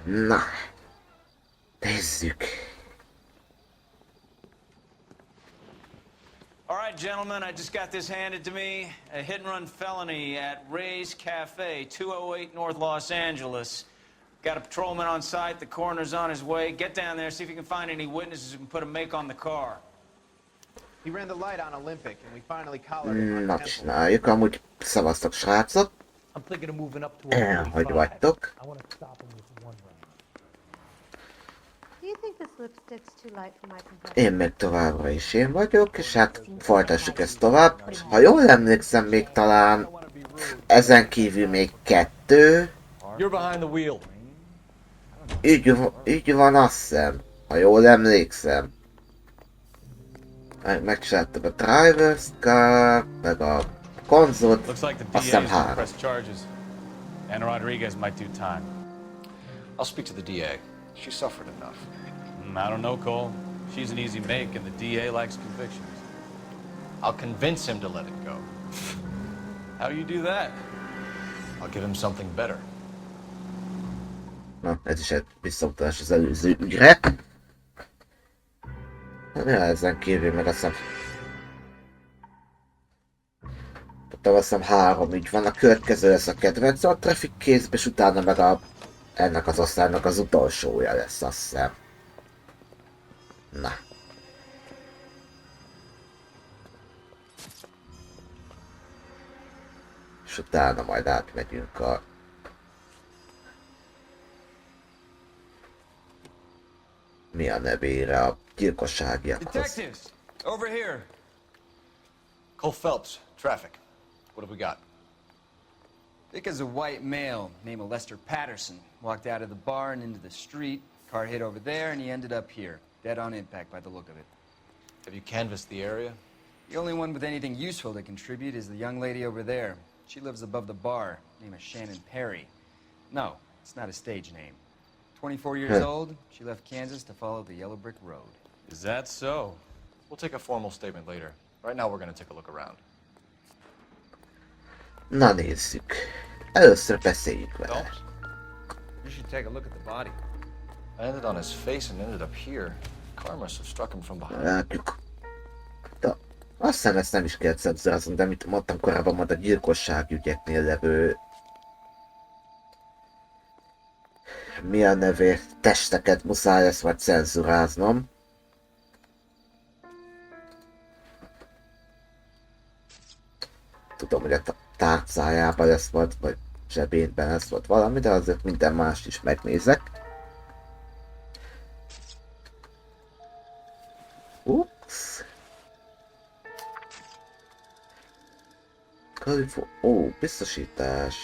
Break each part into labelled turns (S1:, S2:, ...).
S1: Na, nézzük.
S2: All right, gentlemen, I just got this handed to me. A hit-and-run felony at Ray's Cafe, 208 North Los Angeles. Got a patrolman on site. The coroner's on his way. Get down there, see if you can find any witnesses who can put a make on the car.
S3: He ran the light on Olympic, and we finally collared him on
S1: Na,
S3: Temple.
S1: csináljuk. Amúgy szavaztok, srácok.
S4: I'm thinking of moving up to a
S1: Hogy
S4: 45.
S1: vagytok?
S4: I want to stop him with one round.
S5: Do you think this lipstick's too light for my complexion?
S1: Én meg továbbra is én vagyok, és hát folytassuk ezt tovább. Ha jól emlékszem, még talán ezen kívül még 2
S4: You're behind the wheel.
S1: ügy van, azt hiszem. Ha jól emlékszem. Megcsináltuk a driver's car, meg a konzolt,
S2: Looks like the
S1: azt hiszem
S2: DA's gonna
S1: 3.
S2: press charges. And Rodriguez might do time.
S6: I'll speak to the DA. She suffered enough.
S2: I don't know, Cole. She's an easy make, and the DA likes convictions.
S6: I'll convince him to let it go.
S2: How do you do that?
S6: I'll give him something better.
S1: Na, ez is egy visszautalás az előző ügyre. Ja, ezen kívül meg azt hiszem 3 ügy van, a következő lesz a kedvenc a traffic case, és utána meg ennek az osztálynak az utolsója lesz, azt hiszem. Na. És utána majd átmegyünk a... Mi a nevére, a gyilkosságiakhoz.
S2: Detectives, over here.
S6: Cole Phelps, traffic. What have we got?
S7: Vic is a white male named Lester Patterson. Walked out of the bar and into the street. Car hit over there, and he ended up here. Dead on impact by the look of it.
S6: Have you canvassed the area?
S7: The only one with anything useful to contribute is the young lady over there. She lives above the bar. Name is Shannon Perry. No, it's not a stage name. 24 years old, she left Kansas to follow the Yellow Brick Road.
S2: Is that so?
S6: We'll take a formal statement later. Right now we're going to take a look around.
S1: Na nézzük. Először beszéljük vele.
S6: Phelps?
S3: You should take a look at the body.
S6: I ended on his face and ended up here. Car must have struck him from behind.
S1: Látjuk. De azt hiszem ezt nem is kell cenzúrázni, de amit mondtam korábban, majd a gyilkosságügyeknél levő... Mi a nevét? Testeket muszáj lesz majd cenzuráznom. Tudom, hogy a tárcájában lesz majd, vagy zsebénben lesz volt valami, de azért minden mást is megnézek. Ups. Ó, biztosítás.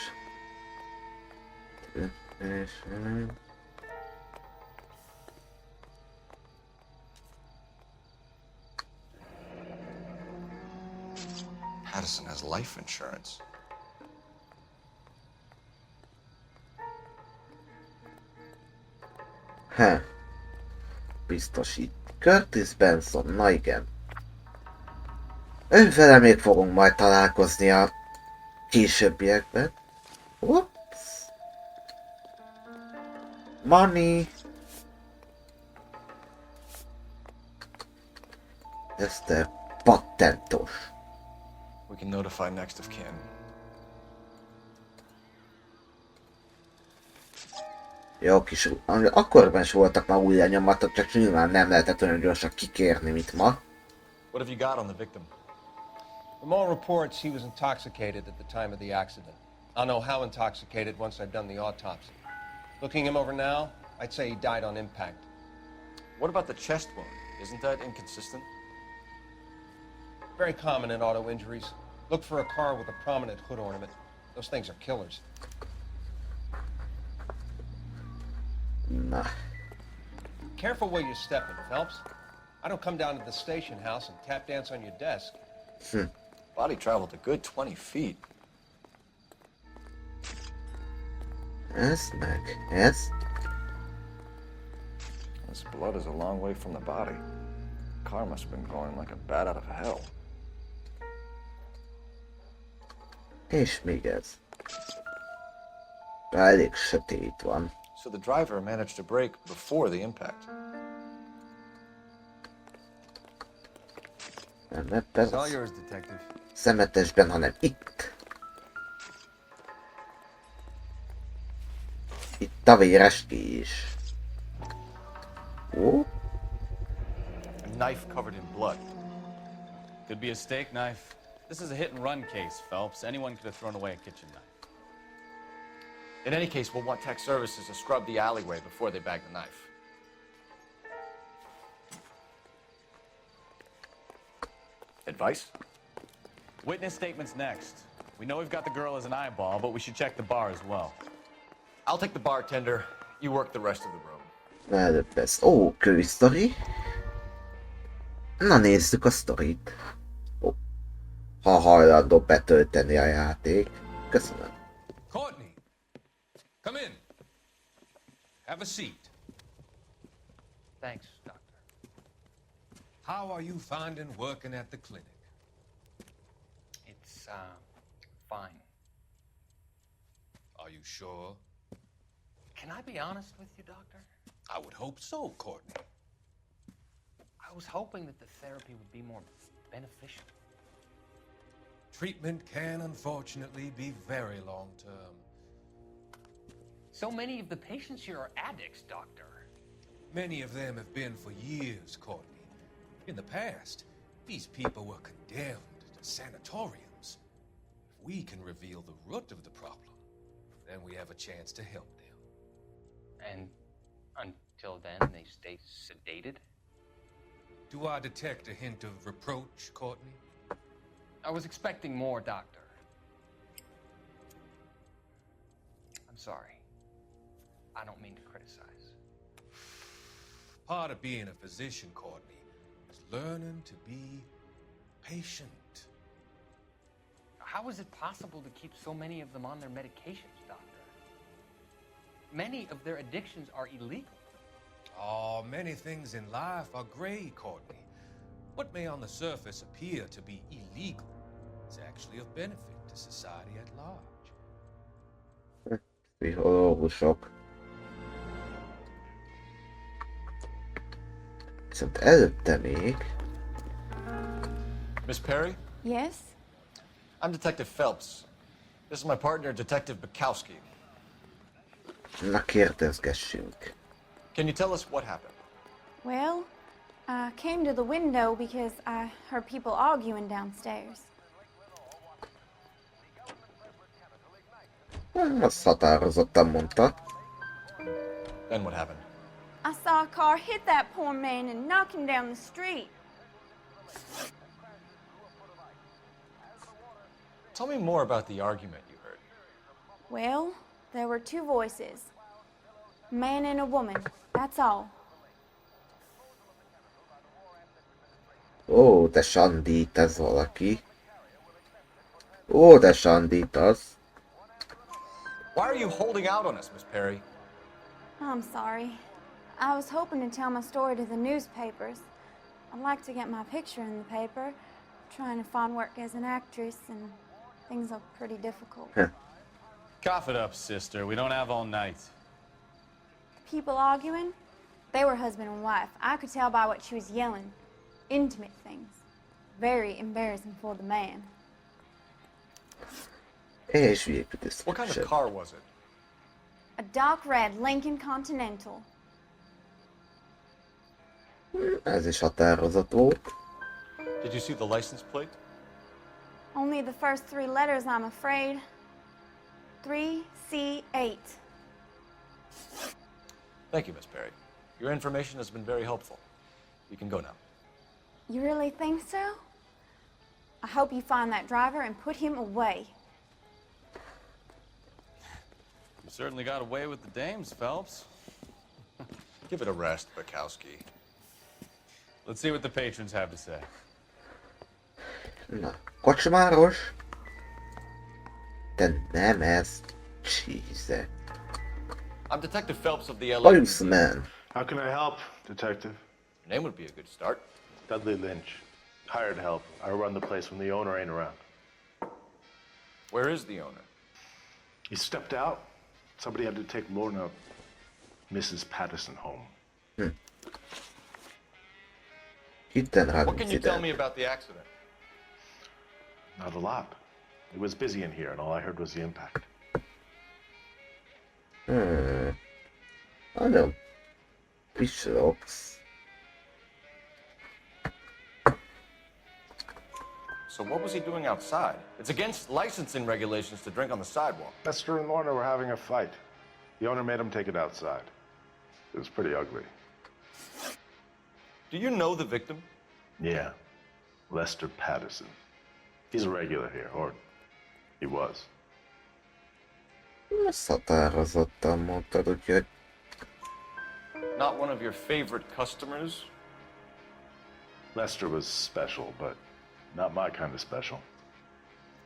S6: Patterson has life insurance.
S1: Biztosít. Curtis Benson, na igen. Ővele még fogunk majd találkozni a későbbiekben. Ups. Money. Ez te patentos.
S6: We can notify next of kin.
S1: Jó kis... Akkorban is voltak már új lenyomatok, csak nyilván nem lehetett olyan gyorsan kikérni, mint ma.
S6: What have you got on the victim?
S3: From all reports, he was intoxicated at the time of the accident. I'll know how intoxicated once I've done the autopsy. Looking him over now, I'd say he died on impact.
S6: What about the chest wound? Isn't that inconsistent?
S3: Very common in auto injuries. Look for a car with a prominent hood ornament. Those things are killers.
S1: Na.
S3: Careful where you're stepping, Phelps. I don't come down to the station house and tap dance on your desk.
S6: Body traveled a good 20 feet.
S1: Ez meg, ez.
S6: This blood is a long way from the body. Car must have been going like a bat out of hell.
S1: És még ez. Elég sötét van.
S6: So the driver managed to brake before the impact.
S1: Nem ebben
S7: It's all
S1: a
S7: yours, detective.
S1: szemetesben, hanem itt. Itt a véres kés. Ó,
S6: A knife covered in blood.
S8: Could be a steak knife. This is a hit-and-run case, Phelps. Anyone could have thrown away a kitchen knife.
S6: In any case, we'll want tech services to scrub the alleyway before they bag the knife. Advice?
S8: Witness statements next. We know we've got the girl as an eyeball, but we should check the bar as well.
S6: I'll take the bartender. You work the rest of the room.
S1: előbb ez. Ó, kősztori. Na nézzük a sztorit. Ó, ha hajlandó betölteni a játék. Köszönöm.
S9: Courtney, come in. Have a seat.
S4: Thanks, Doctor.
S9: How are you finding working at the clinic?
S4: It's, fine.
S9: Are you sure?
S4: Can I be honest with you, Doctor?
S9: I would hope so, Courtney.
S4: I was hoping that the therapy would be more beneficial.
S9: Treatment can unfortunately be very long-term.
S4: So many of the patients here are addicts, Doctor.
S9: Many of them have been for years, Courtney. In the past, these people were condemned to sanatoriums. If we can reveal the root of the problem, then we have a chance to help them.
S4: And until then, they stay sedated?
S9: Do I detect a hint of reproach, Courtney?
S4: I was expecting more, Doctor. I'm sorry. I don't mean to criticize.
S9: Part of being a physician, Courtney, is learning to be patient.
S4: How is it possible to keep so many of them on their medications, Doctor? Many of their addictions are illegal.
S9: Oh, many things in life are gray, Courtney. What may on the surface appear to be illegal is actually of benefit to society at large.
S1: Pszichológusok. Viszont előtte még...
S6: Miss Perry?
S5: Yes?
S6: I'm Detective Phelps. This is my partner, Detective Bukowski.
S1: Na kérdezgessünk.
S6: Can you tell us what happened?
S5: Well, I came to the window because I heard people arguing downstairs.
S1: Azt határozottan mondta.
S6: Then what happened?
S5: I saw a car hit that poor man and knock him down the street.
S6: Tell me more about the argument you heard.
S5: Well, there were two voices. A man and a woman, that's all.
S1: Ó, de sandít ez valaki. Ó, de sandít az.
S6: Why are you holding out on us, Miss Perry?
S5: I'm sorry. I was hoping to tell my story to the newspapers. I'd like to get my picture in the paper. Trying to find work as an actress, and things look pretty difficult.
S8: Cough it up, sister. We don't have all night.
S5: People arguing? They were husband and wife. I could tell by what she was yelling. Intimate things. Very embarrassing for the man.
S1: És végül
S6: What kind of car was it?
S5: A dark red Lincoln Continental.
S1: Ez is határozott volt.
S6: Did you see the license plate?
S5: Only the first three letters, I'm afraid. 3C8.
S6: Thank you, Miss Perry. Your information has been very helpful. You can go now.
S5: You really think so? I hope you find that driver and put him away.
S8: You certainly got away with the dames, Phelps.
S6: Give it a rest, Bukowski.
S8: Let's see what the patrons have to say.
S1: Na, kocsmáros. De nem ez. Jesus.
S6: I'm Detective Phelps of the LA.
S1: Policeman.
S10: How can I help, Detective?
S6: Your name would be a good start.
S10: Dudley Lynch. Hired help. I run the place when the owner ain't around.
S6: Where is the owner?
S10: He stepped out. Somebody had to take Lorna, Mrs. Patterson, home.
S3: What can you tell me about the accident?
S10: Not a lot. It was busy in here, and all I heard was the impact.
S1: I know. Bishops.
S3: So what was he doing outside? It's against licensing regulations to drink on the sidewalk.
S10: Lester and Lorna were having a fight. The owner made him take it outside. It was pretty ugly.
S3: Do you know the victim?
S10: Yeah. Lester Patterson. He's a regular here, or he was.
S1: Ezt határozottan mondtad, úgyhogy...
S3: Not one of your favorite customers?
S10: Lester was special, but not my kind of special.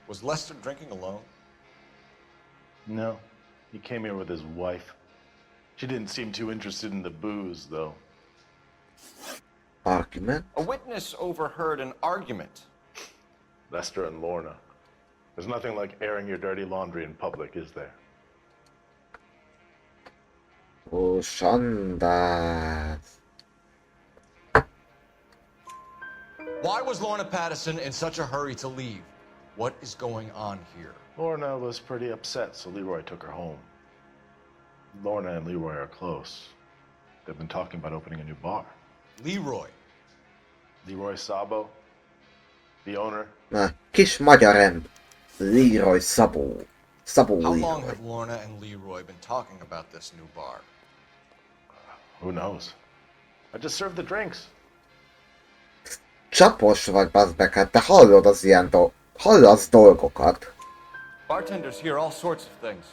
S3: Was Lester drinking alone?
S10: No. He came here with his wife. She didn't seem too interested in the booze, though.
S1: Argument?
S3: A witness overheard an argument.
S10: Lester and Lorna. There's nothing like airing your dirty laundry in public, is there?
S1: Ó, Sandát.
S3: Why was Lorna Patterson in such a hurry to leave? What is going on here?
S10: Lorna was pretty upset, so Leroy took her home. Lorna and Leroy are close. They've been talking about opening a new bar.
S3: Leroy?
S10: Leroy Sabo, the owner.
S1: Na, kis magyarem. Leroy Szabó. Szabó
S3: How
S1: Leroy.
S3: long have Lorna and Leroy been talking about this new bar?
S10: Who knows? I just served the drinks.
S1: Csapos vagy, bazd meg, hát te hallod az ilyen hallasz dolgokat.
S3: Bartenders hear all sorts of things.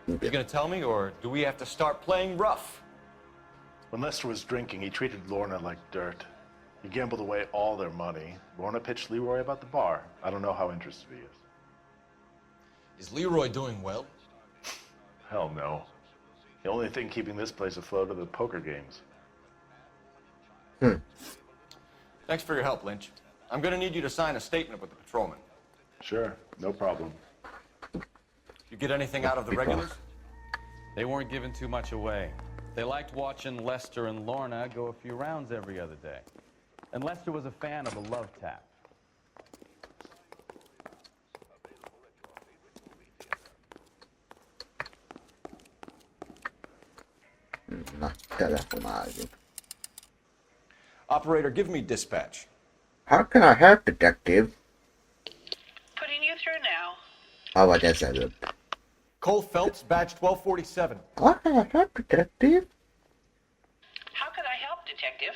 S3: You gonna tell me, or do we have to start playing rough?
S10: When Lester was drinking, he treated Lorna like dirt. He gambled away all their money. Lorna pitched Leroy about the bar. I don't know how interested he is.
S3: Is Leroy doing well?
S10: Hell no. The only thing keeping this place afloat are the poker games.
S3: Thanks for your help, Lynch. I'm gonna need you to sign a statement with the patrolman.
S10: Sure, no problem.
S3: You get anything out of the regulars?
S8: They weren't giving too much away. They liked watching Lester and Lorna go a few rounds every other day. And Lester was a fan of a love tap.
S1: Na, telefonáljuk.
S3: Operator, give me dispatch.
S1: How can I help, detective?
S11: Putting you through now.
S1: Ha vagy ezelőtt.
S3: Cole Phelps, badge 1247.
S1: How can I help, detective?
S11: How can I help, Detective?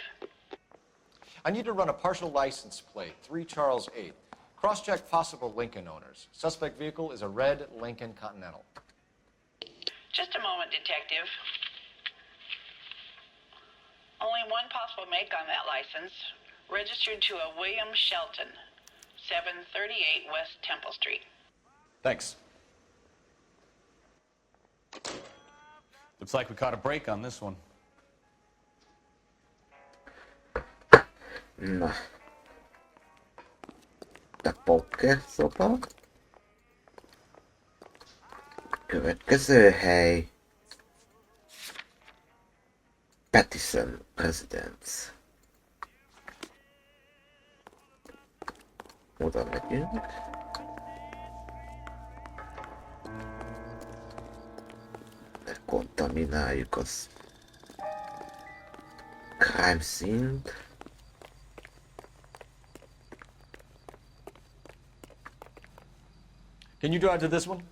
S3: I need to run a partial license plate, 3 Charles 8. Cross-check possible Lincoln owners. Suspect vehicle is a red Lincoln Continental.
S11: Just a moment, Detective. Only one possible make on that license. Registered to a William Shelton, 738 West Temple Street.
S3: Thanks.
S8: Looks like we caught a break on this one.
S1: Na. A poker szoba. Következő hely. Patterson Residence. Oda megyünk. Ne kontamináljuk az crime scene-t.
S3: Can you drive to this one?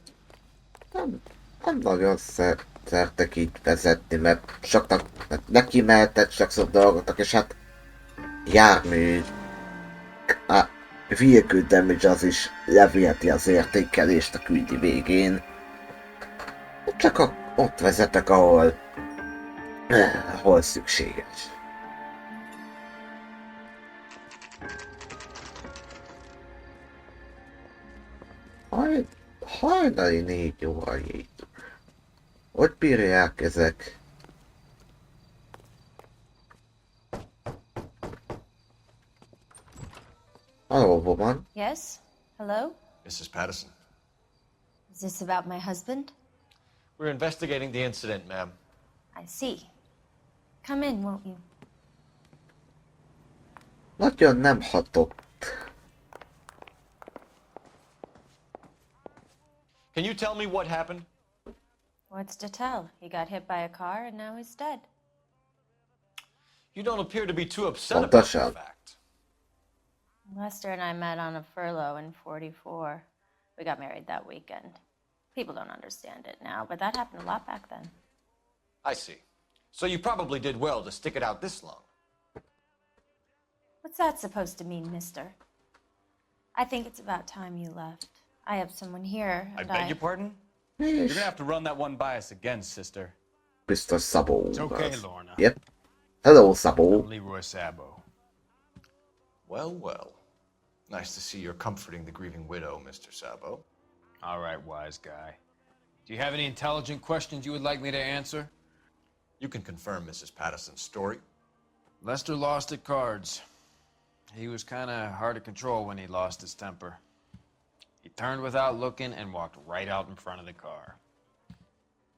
S1: Nem nagyon szeretek így vezetni, mert soknak neki mehetett sokszor dolgoknak, és hát jármű vehicle damage az is leviheti az értékelést a küldi végén. Csak ott vezetek, ahol szükséges. Hajnali 4 óra jég. Hogy bírják ezek? Hello, woman.
S12: Yes? Hello?
S3: Mrs. Patterson.
S12: Is this about my husband? We're investigating the incident, ma'am.
S13: I see. Come in, won't you?
S1: Nagyon nem hatott.
S12: Can you tell me what happened?
S13: What's to tell? He got hit by a car and now he's dead.
S12: You don't appear to be too upset about the
S1: Pontosan.
S12: fact.
S13: Lester and I met on a furlough in 44. We got married that weekend. People don't understand it now, but that happened a lot back then.
S12: I see. So you probably did well to stick it out this long.
S13: What's that supposed to mean, mister? I think it's about time you left. I have someone here,
S8: I
S13: and
S8: beg your pardon? You're gonna have to run that one by us again, sister.
S1: Biztos Szabó.
S2: It's okay,
S1: az.
S2: Lorna.
S1: Yep. Hello, Szabó.
S2: I'm Leroy Sabo.
S12: Well, well. Nice to see you're comforting the grieving widow, Mr. Sabo.
S2: All right, wise guy. Do you have any intelligent questions you would like me to answer?
S12: You can confirm Mrs. Patterson's story.
S2: Lester lost at cards. He was kind of hard to control when he lost his temper. He turned without looking and walked right out in front of the car.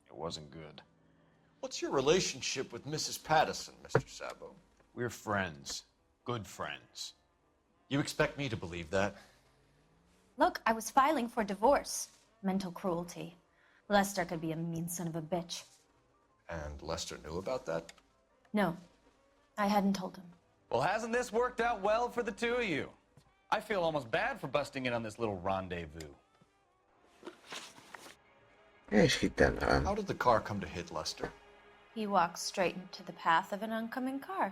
S2: It wasn't good.
S12: What's your relationship with Mrs. Patterson, Mr. Sabo?
S2: We're friends. Good friends.
S12: You expect me to believe that?
S13: Look, I was filing for divorce. Mental cruelty. Lester could be a mean son of a bitch.
S12: And Lester knew about that?
S13: No, I hadn't told him.
S8: Well, hasn't this worked out well for the two of you? I feel almost bad for busting in on this little rendezvous.
S1: És hittem rám.
S12: How did the car come to hit Lester?
S13: He walked straight into the path of an oncoming car.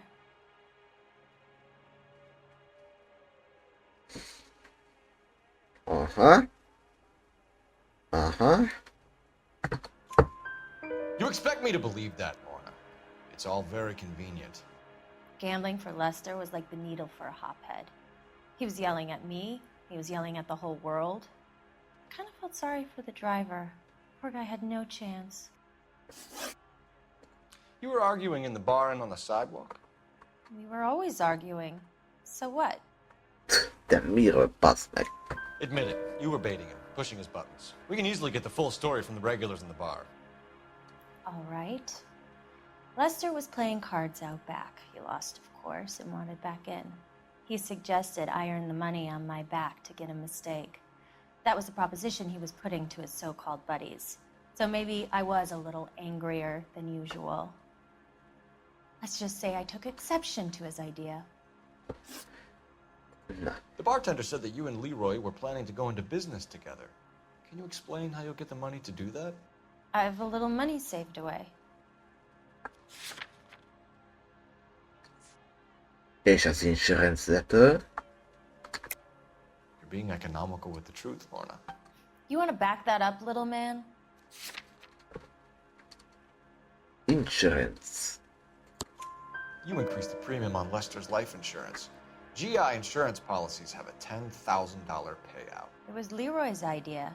S1: Aha. Aha.
S12: You expect me to believe that, Lorna? It's all very convenient.
S13: Gambling for Lester was like the needle for a hophead. He was yelling at me. He was yelling at the whole world. I kind of felt sorry for the driver. Poor guy had no chance.
S12: You were arguing in the bar and on the sidewalk?
S13: We were always arguing. So what?
S1: De miről, bassz meg?
S12: Admit it, you were baiting him, pushing his buttons. We can easily get the full story from the regulars in the bar.
S13: All right. Lester was playing cards out back. He lost, of course, and wanted back in. He suggested I earn the money on my back to get a mistake. That was the proposition he was putting to his so-called buddies. So maybe I was a little angrier than usual. Let's just say I took exception to his idea.
S1: Na.
S12: The bartender said that you and Leroy were planning to go into business together. Can you explain how you'll get the money to do that?
S13: I have a little money saved away.
S1: És az insurance-letől.
S12: You're being economical with the truth, Lorna.
S13: You want to back that up, little man?
S1: Insurance.
S12: You increased the premium on Lester's life insurance. GI insurance policies have a $10,000 payout.
S13: It was Leroy's idea.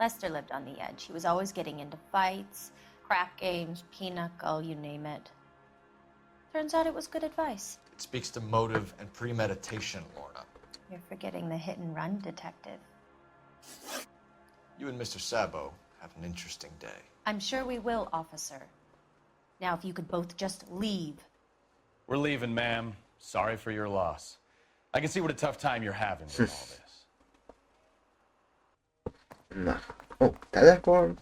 S13: Lester lived on the edge. He was always getting into fights, crack games, pinochle, you name it. Turns out it was good advice.
S12: It speaks to motive and premeditation, Lorna.
S13: You're forgetting the hit and run detective.
S12: You and Mr. Sabo have an interesting day.
S13: I'm sure we will, officer. Now, if you could both just leave.
S8: We're leaving, ma'am. Sorry for your loss. I can see what a tough time you're having with all this.
S1: Na. Ó, teleport.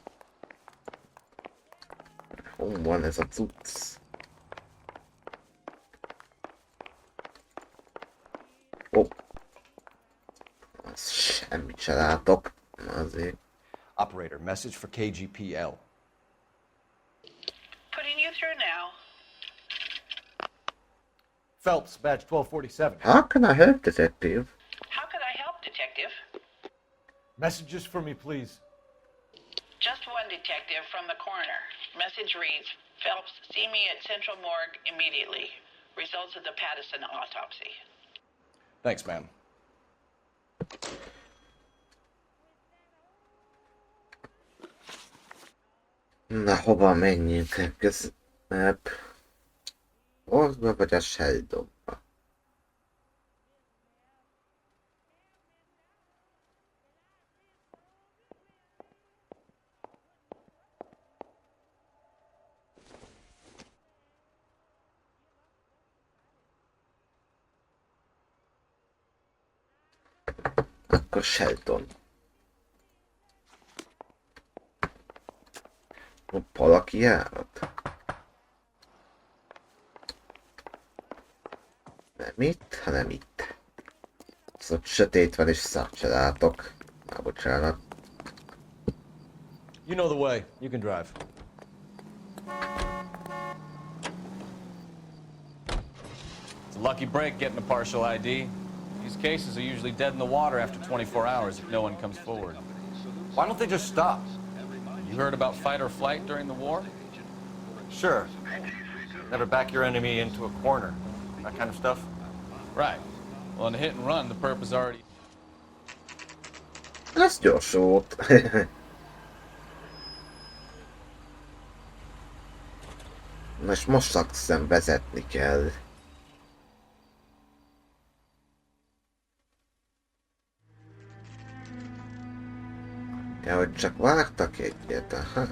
S1: Hol van ez a cucc? Ó. Az semmit se látok. Azért.
S6: Operator, message for KGPL.
S11: Putting you through now.
S12: Phelps, badge 1247.
S1: How can I help, detective?
S11: How could I help, Detective?
S12: Messages for me, please.
S11: Just one detective from the coroner. Message reads, Phelps, see me at Central Morgue immediately. Results of the Patterson autopsy.
S6: Thanks, ma'am.
S1: Na, hova menjünk legközelebb? Orgba vagy a Sheldonba? Akkor Shelton. Valaki járat? Nem itt, hanem itt. Szóval sötét van és szart se látok. Bocsánat.
S8: You know the way. You can drive. It's a lucky break getting a partial ID. These cases are usually dead in the water after 24 hours if no one comes forward.
S12: Why don't they just stop?
S8: You heard about fight or flight during the war?
S12: Sure. Never back your enemy into a corner. That kind of stuff.
S8: Right. Well, in a hit and run, the purpose already...
S1: Ez gyors volt. És most azt hiszem vezetni kell. Ja, hogy csak vártak egyet, aha.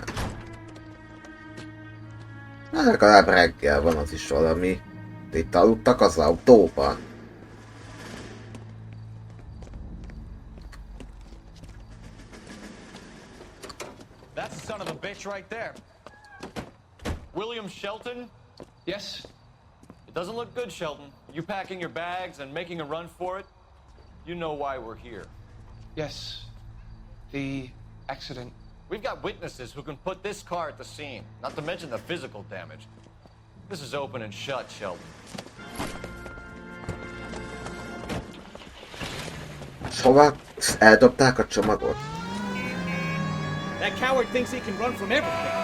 S1: Na, legalább reggel van, az is valami. Itt aludtak az autóban.
S12: That's the son of a bitch right there. William Shelton?
S3: Yes?
S12: It doesn't look good, Shelton. You packing your bags and making a run for it? You know why we're here.
S3: Yes. The accident.
S12: We've got witnesses who can put this car at the scene, not to mention the physical damage. This is open and shut, Shelton.
S1: Hova eldobták a csomagot?
S14: That coward thinks he can run from everything.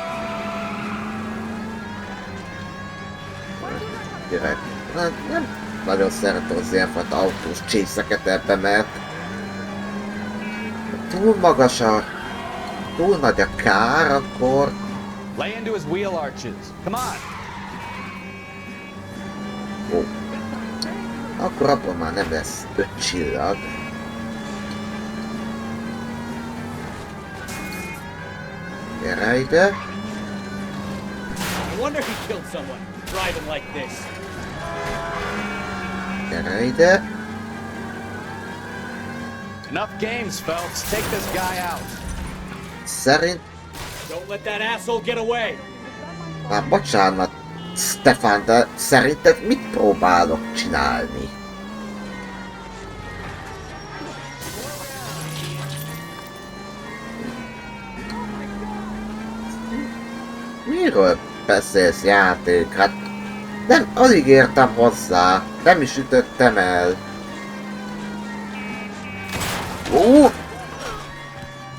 S1: Gyerek. Nem nagyon szeretem az ilyenfajta autós csészeket ebbe, mert túl magas a... túl nagy a kár, akkor...
S14: Lay into his wheel arches. Come on.
S1: Ó. Akkor abban már nem lesz 5 csillag. Gyere ide.
S14: No wonder he killed someone, driving like this.
S1: Gyere ide.
S14: Enough games, Phelps. Take this guy out.
S1: Szerint...
S14: Don't let that asshole get away.
S1: Már bocsánat, Stefan, de szerinted mit próbálok csinálni? Miről beszélsz, játék? Hát nem, alig értem hozzá, nem is ütöttem el.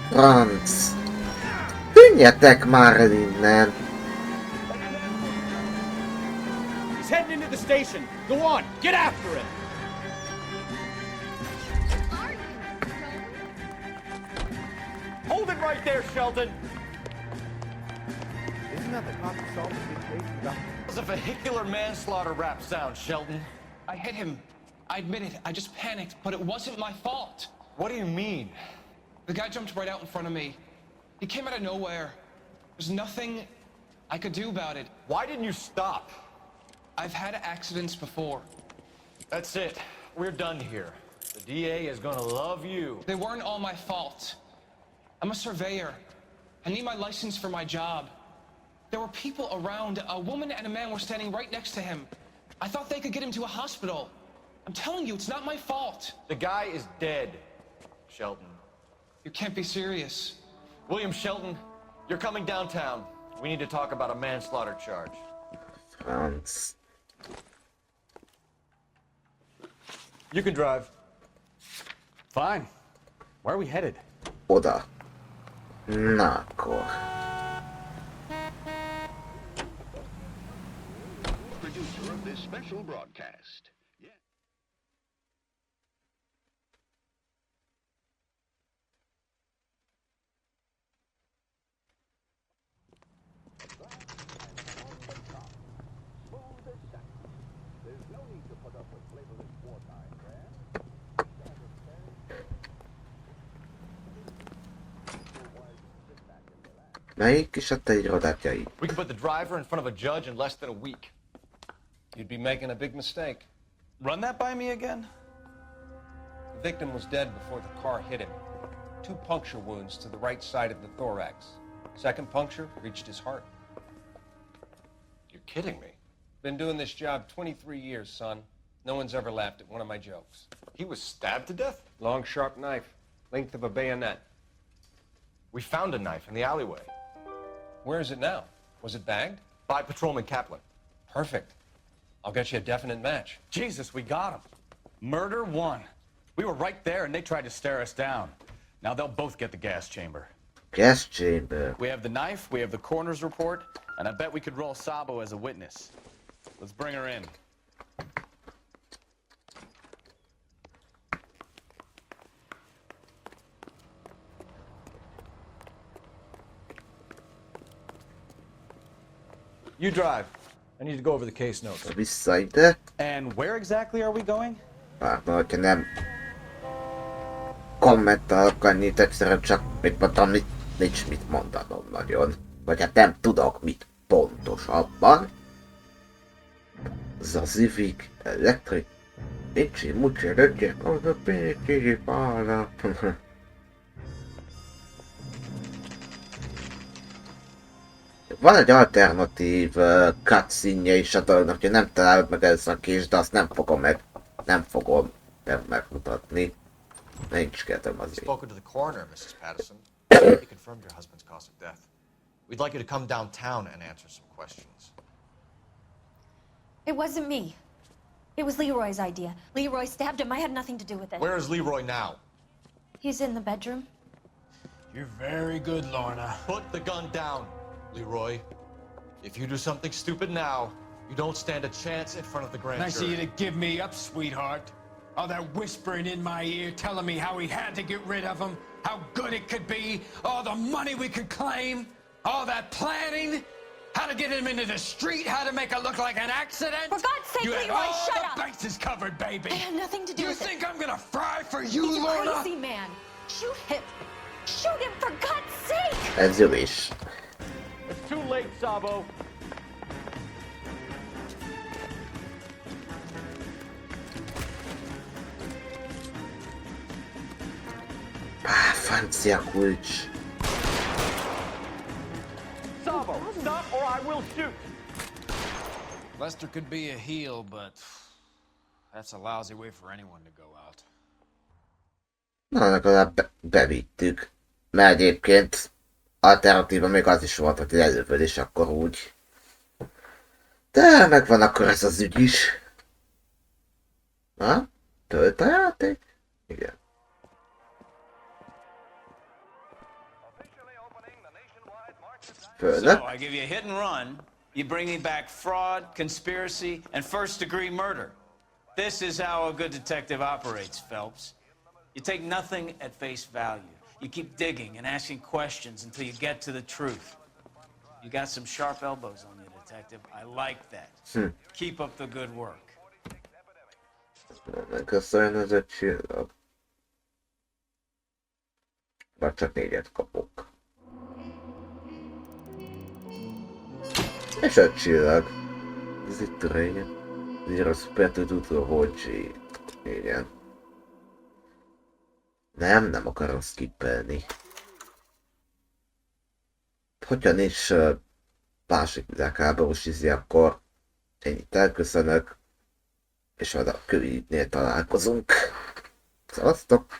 S1: Franc! Tűnjetek már el innen!
S14: He's heading into the station. Go on, get after him.
S12: Hold it right there, Shelton!
S15: Isn't that the cop who solved the big case about...
S12: It was a vehicular manslaughter rap sound, Shelton.
S3: I hit him. I admit it. I just panicked, but it wasn't my fault.
S12: What do you mean?
S3: The guy jumped right out in front of me. He came out of nowhere. There's nothing I could do about it.
S12: Why didn't you stop?
S3: I've had accidents before.
S12: That's it. We're done here. The DA is gonna love you.
S3: They weren't all my fault. I'm a surveyor. I need my license for my job. There were people around. A woman and a man were standing right next to him. I thought they could get him to a hospital. I'm telling you, it's not my fault.
S12: The guy is dead, Shelton.
S3: You can't be serious.
S12: William Shelton, you're coming downtown. We need to talk about a manslaughter charge.
S1: Franc.
S12: You can drive.
S8: Fine. Where are we headed?
S1: Oda. Na akkor.
S16: Producer of this special broadcast.
S1: Melyik is a te irodátjai?
S12: We can put the driver in front of a judge in less than a week.
S3: You'd be making a big mistake.
S8: Run that by me again?
S17: The victim was dead before the car hit him. 2 puncture wounds to the right side of the thorax. Second puncture reached his heart.
S12: You're kidding me.
S17: Been doing this job 23 years, son. No one's ever laughed at one of my jokes.
S12: He was stabbed to death?
S17: Long, sharp knife. Length of a bayonet.
S12: We found a knife in the alleyway.
S17: Where is it now? Was it bagged?
S12: By Patrolman Kaplan.
S17: Perfect. I'll get you a definite match.
S8: Jesus, we got him. Murder 1. We were right there and they tried to stare us down. Now they'll both get the gas chamber.
S1: Gas chamber.
S8: We have the knife, we have the coroner's report, and I bet we could roll Sabo as a witness. Let's bring her in.
S12: You drive. I need to go over the case notes.
S1: Vissza ide.
S8: And where exactly are we going?
S1: Hát, hogyha nem kommentálok annyit, egyszerűen csak mit mondtam, nincs mit mondanom nagyon. Vagy hát nem tudok mit pontosabban. The Civic Electric. Incsi, mucsi, röcsi, az a pénzügyi pála. Van egy alternatív cutscene-je is a dolognak, hogy nem találod meg először a kést, de azt nem fogom megmutatni. Nincs kedvem azért.
S12: Spoken to the coroner, Mrs. Patterson. He confirmed your husband's cause of death. We'd like you to come downtown and answer some questions.
S13: It wasn't me. It was Leroy's idea. Leroy stabbed him. I had nothing to do with it.
S12: Where is Leroy now?
S13: He's in the bedroom.
S14: You're very good, Lorna.
S12: Put the gun down, Leroy. If you do something stupid now, you don't stand a chance in front of the grand
S14: Nice of
S12: jury.
S14: you to give me up, sweetheart. All that whispering in my ear telling me how we had to get rid of him, how good it could be, all the money we could claim, all that planning, how to get him into the street, how to make it look like an accident.
S13: For God's sake,
S14: you had
S13: Leroy,
S14: all
S13: shut
S14: the
S13: up.
S14: bases covered, baby.
S13: I had nothing to do
S14: You
S13: with it.
S14: think I'm gonna fry for you,
S13: He's a
S14: Lorna?
S13: crazy man. Shoot him. Shoot him, for God's sake.
S1: Ez jó is.
S8: It's too late, Sabo.
S1: Francia kulcs.
S14: Sabo, stop or I will shoot.
S18: Lester could be a heel, but that's a lousy way for anyone to go out.
S1: Na, legalább bevittük. Mert egyébként alternatíva még az is volt, hogy elővöd és akkor úgy. De megvan akkor ez az ügy is. Na? Tölt a játék? Igen.
S2: So I give you a hit and run, you bring me back fraud, conspiracy, and first-degree murder. This is how a good detective operates, Phelps. You take nothing at face value. You keep digging and asking questions until you get to the truth. You got some sharp elbows on you, detective. I like that. Keep up the good work.
S1: Köszönöm ez a csillag. Vagy csak 4-et kapok. És 5 csillag. Ez itt régen. Zero super tutto voci. Igen. Nem akarom skippelni. Hogyha nincs másik világháborús izé, akkor ennyit elköszönök, és majd a következőnél találkozunk. Szevasztok!